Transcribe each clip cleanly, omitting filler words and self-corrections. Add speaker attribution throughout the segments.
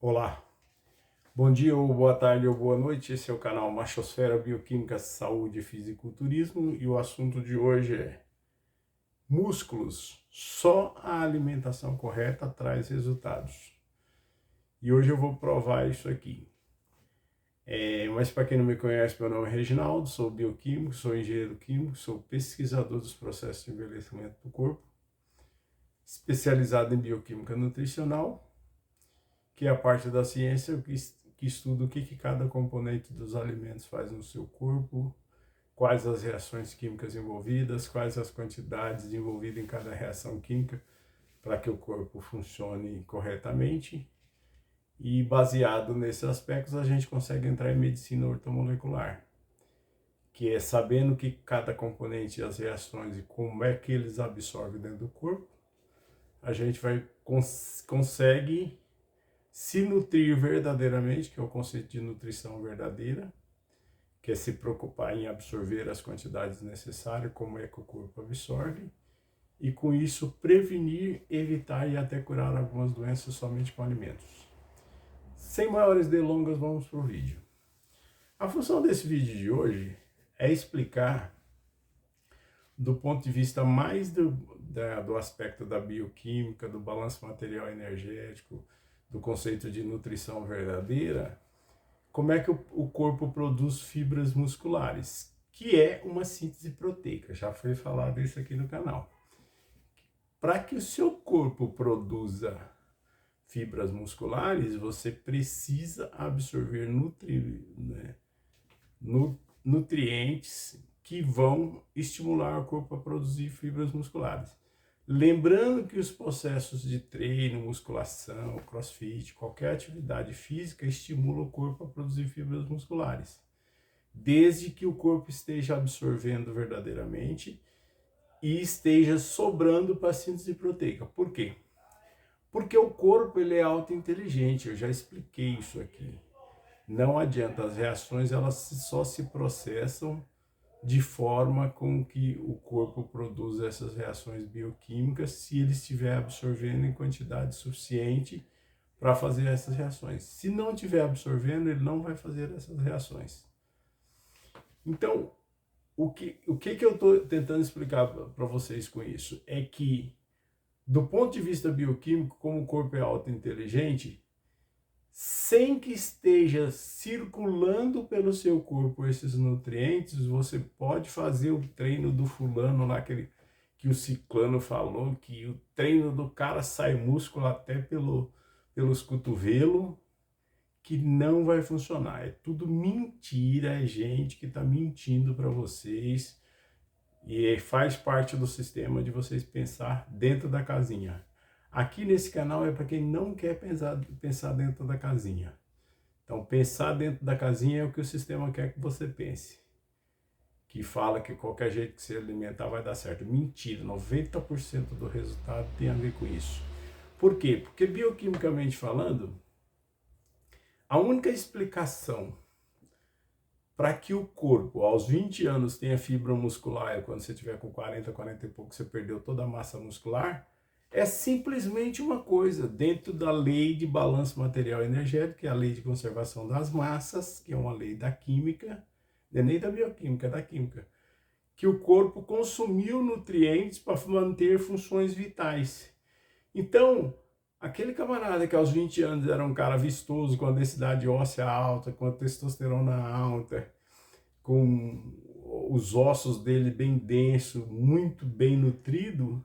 Speaker 1: Olá, bom dia ou boa tarde ou boa noite, esse é o canal Machosfera Bioquímica, Saúde e Fisiculturismo e o assunto de hoje é músculos, só a alimentação correta traz resultados. E hoje eu vou provar isso aqui. Mas para quem não me conhece, meu nome é Reginaldo, sou bioquímico, sou engenheiro químico, sou pesquisador dos processos de envelhecimento do corpo, especializado em bioquímica nutricional, que é a parte da ciência que estuda o que cada componente dos alimentos faz no seu corpo, quais as reações químicas envolvidas, quais as quantidades envolvidas em cada reação química para que o corpo funcione corretamente. E baseado nesses aspectos, a gente consegue entrar em medicina ortomolecular, que é sabendo que cada componente e as reações e como é que eles absorvem dentro do corpo, a gente consegue se nutrir verdadeiramente, que é o conceito de nutrição verdadeira, que é se preocupar em absorver as quantidades necessárias, como é que o corpo absorve, e com isso prevenir, evitar e até curar algumas doenças somente com alimentos. Sem maiores delongas, vamos para o vídeo. A função desse vídeo de hoje é explicar, do ponto de vista mais do aspecto da bioquímica, do balanço material energético, do conceito de nutrição verdadeira, como é que o corpo produz fibras musculares, que é uma síntese proteica, já foi falado isso aqui no canal. Para que o seu corpo produza fibras musculares, você precisa absorver nutrientes que vão estimular o corpo a produzir fibras musculares. Lembrando que os processos de treino, musculação, crossfit, qualquer atividade física estimula o corpo a produzir fibras musculares, desde que o corpo esteja absorvendo verdadeiramente e esteja sobrando para a síntese proteica. Por quê? Porque o corpo ele é autointeligente, eu já expliquei isso aqui. Não adianta, as reações elas só se processam de forma com que o corpo produza essas reações bioquímicas se ele estiver absorvendo em quantidade suficiente para fazer essas reações. Se não estiver absorvendo, ele não vai fazer essas reações. Então, o que eu estou tentando explicar para vocês com isso é que, do ponto de vista bioquímico, como o corpo é autointeligente, sem que esteja circulando pelo seu corpo esses nutrientes, você pode fazer o treino do fulano lá, que o ciclano falou, que o treino do cara sai músculo até pelos cotovelos, que não vai funcionar. É tudo mentira, é gente que está mentindo para vocês e faz parte do sistema de vocês pensar dentro da casinha. Aqui nesse canal é para quem não quer pensar dentro da casinha. Então, pensar dentro da casinha é o que o sistema quer que você pense. Que fala que qualquer jeito que você alimentar vai dar certo. Mentira, 90% do resultado tem a ver com isso. Por quê? Porque bioquimicamente falando, a única explicação para que o corpo, aos 20 anos, tenha fibra muscular, e quando você tiver com 40, 40 e pouco, você perdeu toda a massa muscular, é simplesmente uma coisa, dentro da lei de balanço material energético, que é a lei de conservação das massas, que é uma lei da química, não é nem da bioquímica, é da química, que o corpo consumiu nutrientes para manter funções vitais. Então, aquele camarada que aos 20 anos era um cara vistoso, com a densidade óssea alta, com a testosterona alta, com os ossos dele bem denso, muito bem nutrido,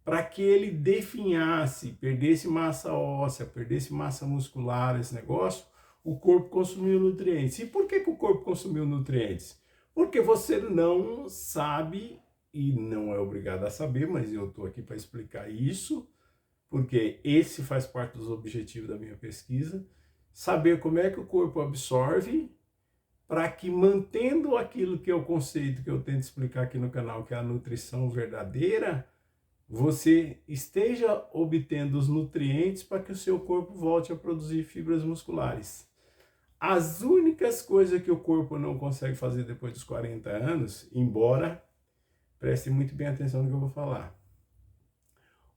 Speaker 1: para que ele definhasse, perdesse massa óssea, perdesse massa muscular, esse negócio, o corpo consumiu nutrientes. E por que o corpo consumiu nutrientes? Porque você não sabe, e não é obrigado a saber, mas eu estou aqui para explicar isso, porque esse faz parte dos objetivos da minha pesquisa, saber como é que o corpo absorve, para que, mantendo aquilo que é o conceito que eu tento explicar aqui no canal, que é a nutrição verdadeira, você esteja obtendo os nutrientes para que o seu corpo volte a produzir fibras musculares. As únicas coisas que o corpo não consegue fazer depois dos 40 anos, embora preste muito bem atenção no que eu vou falar,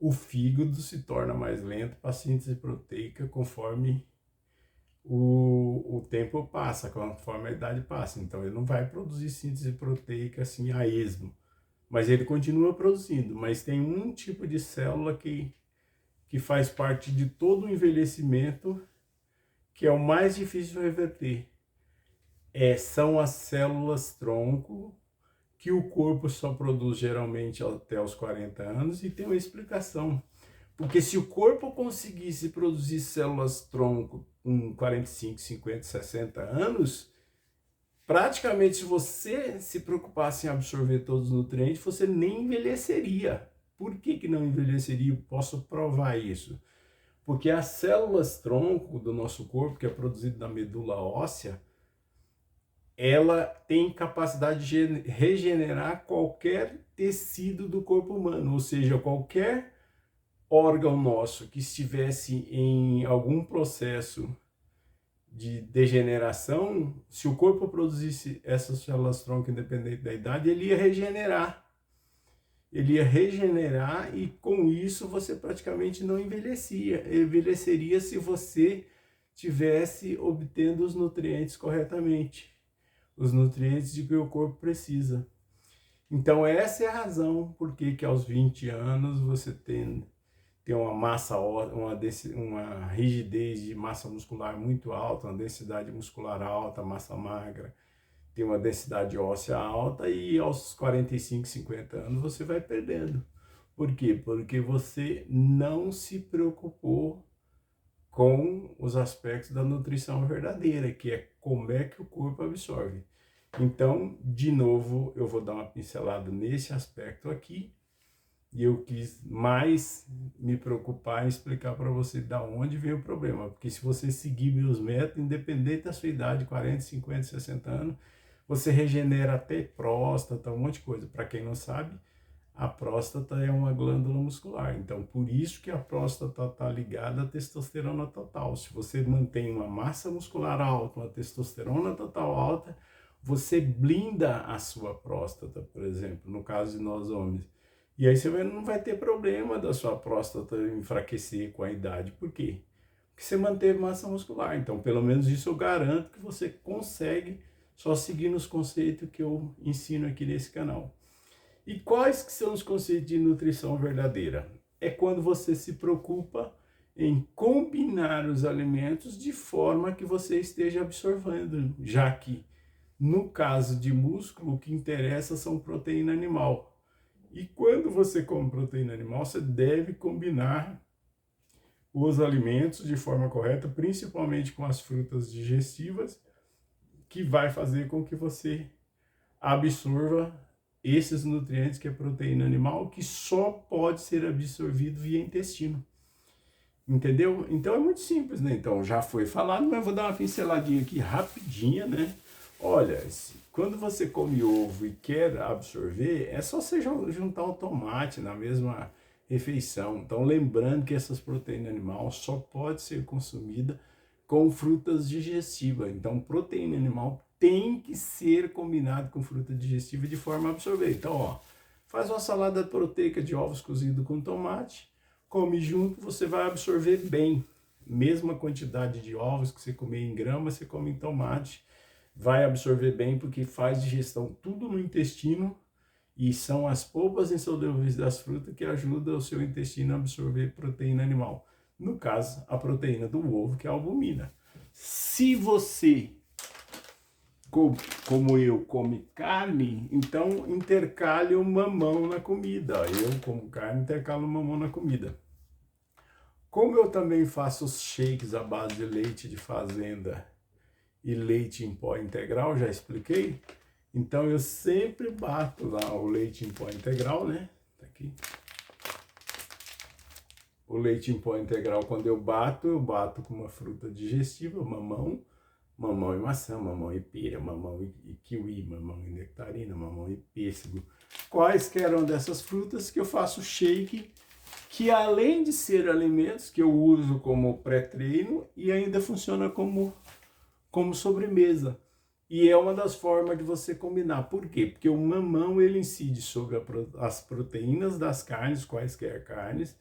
Speaker 1: o fígado se torna mais lento para a síntese proteica conforme o tempo passa, conforme a idade passa. Então ele não vai produzir síntese proteica assim a esmo. Mas ele continua produzindo. Mas tem um tipo de célula que faz parte de todo o envelhecimento, que é o mais difícil de reverter. São as células tronco, que o corpo só produz geralmente até os 40 anos, e tem uma explicação. Porque se o corpo conseguisse produzir células tronco com 45, 50, 60 anos, praticamente se você se preocupasse em absorver todos os nutrientes, você nem envelheceria. Por que não envelheceria? Posso provar isso. Porque as células tronco do nosso corpo, que é produzido na medula óssea, ela tem capacidade de regenerar qualquer tecido do corpo humano, ou seja, qualquer órgão nosso que estivesse em algum processo de degeneração, se o corpo produzisse essas células tronco independente da idade, ele ia regenerar. Ele ia regenerar e com isso você praticamente não envelheceria se você tivesse obtendo os nutrientes corretamente, os nutrientes de que o corpo precisa. Então essa é a razão por que aos 20 anos você tem uma massa, uma rigidez de massa muscular muito alta, uma densidade muscular alta, massa magra, tem uma densidade óssea alta, e aos 45, 50 anos você vai perdendo. Por quê? Porque você não se preocupou com os aspectos da nutrição verdadeira, que é como é que o corpo absorve. Então, de novo, eu vou dar uma pincelada nesse aspecto aqui, e eu quis mais me preocupar em explicar para você de onde vem o problema, porque se você seguir meus métodos, independente da sua idade, 40, 50, 60 anos, você regenera até próstata, um monte de coisa. Para quem não sabe, a próstata é uma glândula muscular, então por isso que a próstata está ligada à testosterona total. Se você mantém uma massa muscular alta, uma testosterona total alta, você blinda a sua próstata, por exemplo, no caso de nós homens. E aí você não vai ter problema da sua próstata enfraquecer com a idade. Por quê? Porque você manteve massa muscular. Então, pelo menos isso eu garanto que você consegue só seguindo os conceitos que eu ensino aqui nesse canal. E quais que são os conceitos de nutrição verdadeira? É quando você se preocupa em combinar os alimentos de forma que você esteja absorvendo, já que no caso de músculo, o que interessa são proteína animal. E quando você come proteína animal, você deve combinar os alimentos de forma correta, principalmente com as frutas digestivas, que vai fazer com que você absorva esses nutrientes, que é proteína animal, que só pode ser absorvido via intestino. Entendeu? Então é muito simples, né? Então já foi falado, mas vou dar uma pinceladinha aqui rapidinha, né? Olha, quando você come ovo e quer absorver, é só você juntar o tomate na mesma refeição. Então, lembrando que essas proteínas animais só pode ser consumida com frutas digestivas. Então, proteína animal tem que ser combinado com fruta digestiva de forma a absorver. Então, ó, faz uma salada proteica de ovos cozidos com tomate, come junto, você vai absorver bem. Mesma quantidade de ovos que você comer em grama, você come em tomate, vai absorver bem, porque faz digestão tudo no intestino, e são as polpas insolúveis das frutas que ajudam o seu intestino a absorver proteína animal. No caso, a proteína do ovo, que é a albumina. Se você, como eu, come carne, então intercale o mamão na comida. Eu, como carne, intercalo o mamão na comida. Como eu também faço os shakes à base de leite de fazenda e leite em pó integral, já expliquei. Então eu sempre bato lá o leite em pó integral, né? Tá aqui. O leite em pó integral, quando eu bato com uma fruta digestiva, mamão e maçã, mamão e pera, mamão e kiwi, mamão e nectarina, mamão e pêssego. Quaisquer uma dessas frutas que eu faço shake, que além de ser alimentos que eu uso como pré-treino, e ainda funciona como sobremesa. E é uma das formas de você combinar. Por quê? Porque o mamão ele incide sobre as proteínas das carnes, quaisquer carnes,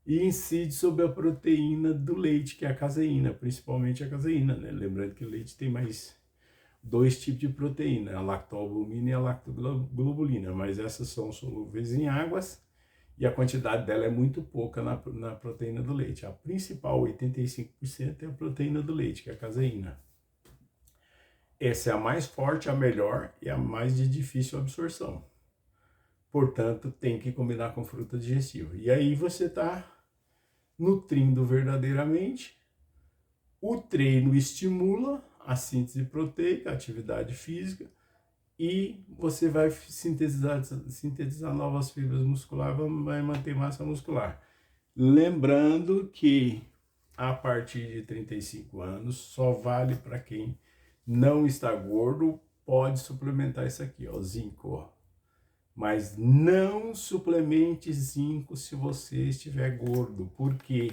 Speaker 1: e incide sobre a proteína do leite, que é a caseína, principalmente a caseína, né? Lembrando que o leite tem mais dois tipos de proteína, a lactoalbumina e a lactoglobulina, mas essas são solúveis em águas e a quantidade dela é muito pouca na proteína do leite. A principal, 85%, é a proteína do leite, que é a caseína. Essa é a mais forte, a melhor e a mais de difícil absorção. Portanto, tem que combinar com fruta digestiva. E aí você está nutrindo verdadeiramente. O treino estimula a síntese proteica, a atividade física, e você vai sintetizar novas fibras musculares, vai manter massa muscular. Lembrando que a partir de 35 anos só vale para quem não está gordo, pode suplementar isso aqui, ó, zinco, ó. Mas não suplemente zinco se você estiver gordo, porque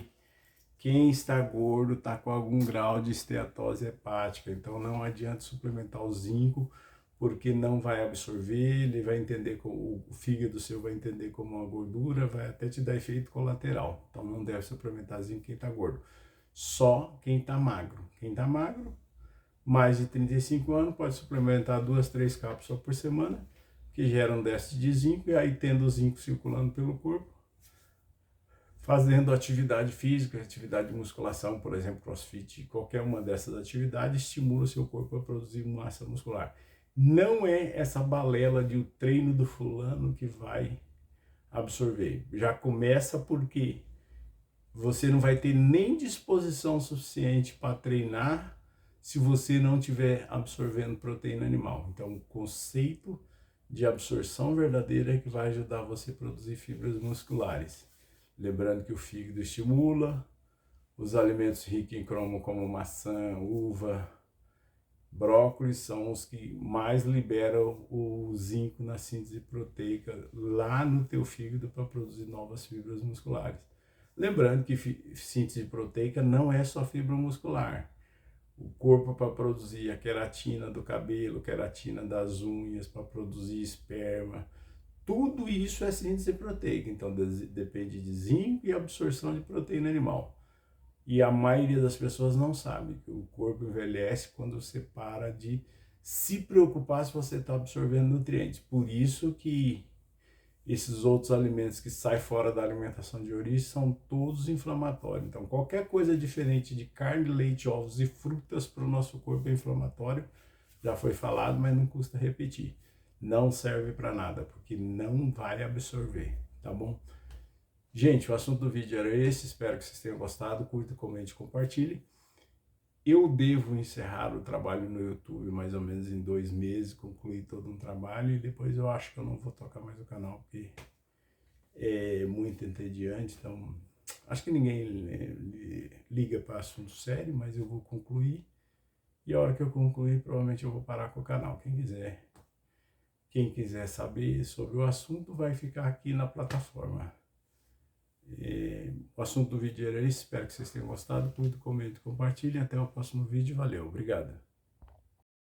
Speaker 1: quem está gordo está com algum grau de esteatose hepática, então não adianta suplementar o zinco, porque não vai absorver, ele vai entender, o fígado seu vai entender como uma gordura, vai até te dar efeito colateral. Então não deve suplementar zinco quem está gordo, só quem está magro. Quem está magro, mais de 35 anos, pode suplementar 2, 3 cápsulas por semana, que geram déficit de zinco, e aí tendo o zinco circulando pelo corpo, fazendo atividade física, atividade de musculação, por exemplo, crossfit, qualquer uma dessas atividades estimula o seu corpo a produzir massa muscular. Não é essa balela de o treino do fulano que vai absorver. Já começa porque você não vai ter nem disposição suficiente para treinar se você não estiver absorvendo proteína animal. Então, o conceito de absorção verdadeira é que vai ajudar você a produzir fibras musculares. Lembrando que o fígado estimula, os alimentos ricos em cromo como maçã, uva, brócolis são os que mais liberam o zinco na síntese proteica lá no teu fígado para produzir novas fibras musculares. Lembrando que síntese proteica não é só fibra muscular. O corpo para produzir a queratina do cabelo, queratina das unhas, para produzir esperma, tudo isso é síntese proteica, então depende de zinco e absorção de proteína animal. E a maioria das pessoas não sabe que o corpo envelhece quando você para de se preocupar se você está absorvendo nutrientes. Por isso que esses outros alimentos que saem fora da alimentação de origem são todos inflamatórios. Então, qualquer coisa diferente de carne, leite, ovos e frutas para o nosso corpo é inflamatório. Já foi falado, mas não custa repetir. Não serve para nada, porque não vai absorver, tá bom? Gente, o assunto do vídeo era esse, espero que vocês tenham gostado, curta, comente, compartilhe. Eu devo encerrar o trabalho no YouTube mais ou menos em 2 meses, concluir todo um trabalho, e depois eu acho que eu não vou tocar mais o canal, porque é muito entediante, então acho que ninguém liga para assunto sério, mas eu vou concluir, e a hora que eu concluir, provavelmente eu vou parar com o canal. Quem quiser saber sobre o assunto vai ficar aqui na plataforma. O assunto do vídeo era esse, espero que vocês tenham gostado, curta, comente, compartilhe, até o próximo vídeo, valeu, obrigado.